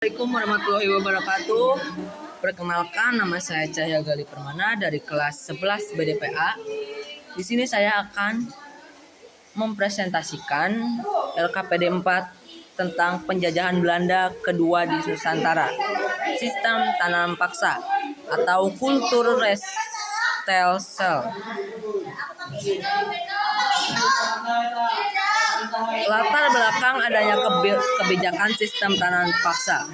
Assalamualaikum warahmatullahi wabarakatuh. Perkenalkan, nama saya Cahya Gali Permana dari kelas 11 BDPA. Di sini saya akan mempresentasikan LKPD 4 tentang penjajahan Belanda kedua di Nusantara, sistem tanam paksa atau kultur Restelsel. Latar belakang adanya kebijakan sistem tanam paksa,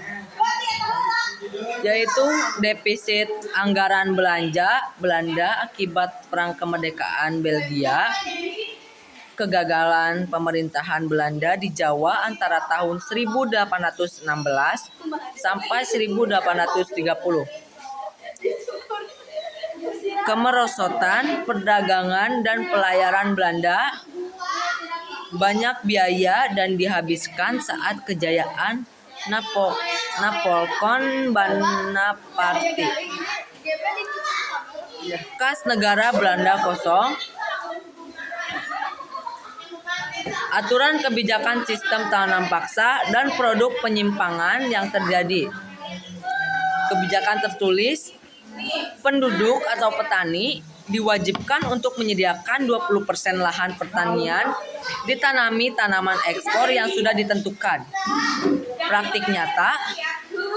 yaitu defisit anggaran Belanda akibat Perang Kemerdekaan Belgia, kegagalan pemerintahan Belanda di Jawa antara tahun 1816 sampai 1830, kemerosotan perdagangan dan pelayaran Belanda, banyak biaya dan dihabiskan saat kejayaan Napoleon Bonaparte. Kas negara Belanda kosong. Aturan kebijakan sistem tanam paksa dan produk penyimpangan yang terjadi. Kebijakan tertulis, penduduk atau petani diwajibkan untuk menyediakan 20% lahan pertanian ditanami tanaman ekspor yang sudah ditentukan. Praktik nyata,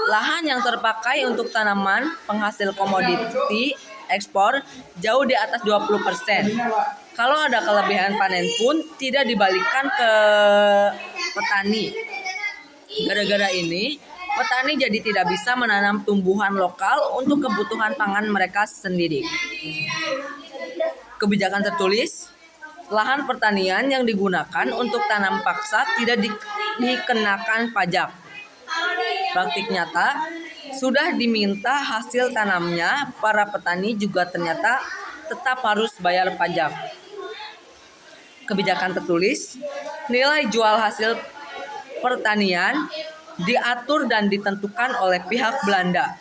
lahan yang terpakai untuk tanaman penghasil komoditi ekspor jauh di atas 20%. Kalau ada kelebihan panen pun tidak dibalikkan ke petani. Gara-gara ini, petani jadi tidak bisa menanam tumbuhan lokal untuk kebutuhan pangan mereka sendiri. Kebijakan tertulis, lahan pertanian yang digunakan untuk tanam paksa tidak dikenakan pajak. Praktik nyata, sudah diminta hasil tanamnya, para petani juga ternyata tetap harus bayar pajak. Kebijakan tertulis, nilai jual hasil pertanian diatur dan ditentukan oleh pihak Belanda.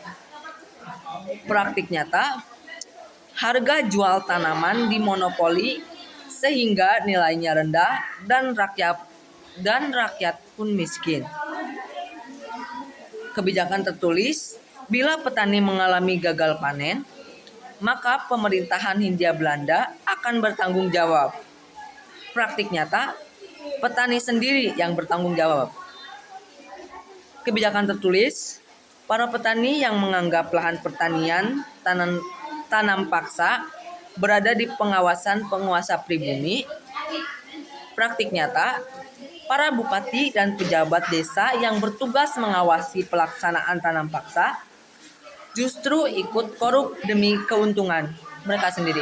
Praktik nyata, harga jual tanaman dimonopoli sehingga nilainya rendah dan rakyat pun miskin. Kebijakan tertulis, bila petani mengalami gagal panen, maka pemerintahan Hindia Belanda akan bertanggung jawab. Praktik nyata, petani sendiri yang bertanggung jawab. Kebijakan tertulis, para petani yang menganggap lahan pertanian tanam paksa berada di pengawasan penguasa pribumi. Praktik nyata, para bupati dan pejabat desa yang bertugas mengawasi pelaksanaan tanam paksa justru ikut korup demi keuntungan mereka sendiri.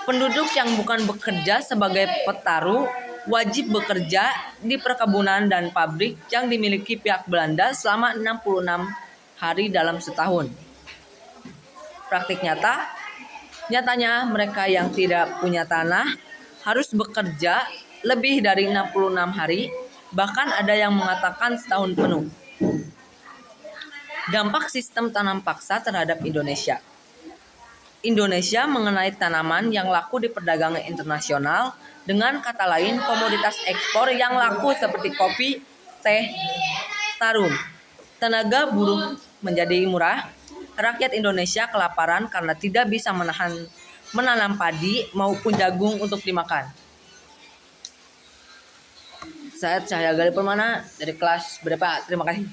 Penduduk yang bukan bekerja sebagai petaru wajib bekerja di perkebunan dan pabrik yang dimiliki pihak Belanda selama 66 hari dalam setahun. Praktik nyatanya mereka yang tidak punya tanah harus bekerja lebih dari 66 hari, bahkan ada yang mengatakan setahun penuh. Dampak sistem tanam paksa terhadap Indonesia. Indonesia mengenai tanaman yang laku di perdagangan internasional, dengan kata lain komoditas ekspor yang laku seperti kopi, teh, tarum. Tenaga buruh menjadi murah, rakyat Indonesia kelaparan karena tidak bisa menanam padi maupun jagung untuk dimakan. Saya Cahya Gali Permana dari kelas BDPA. Terima kasih.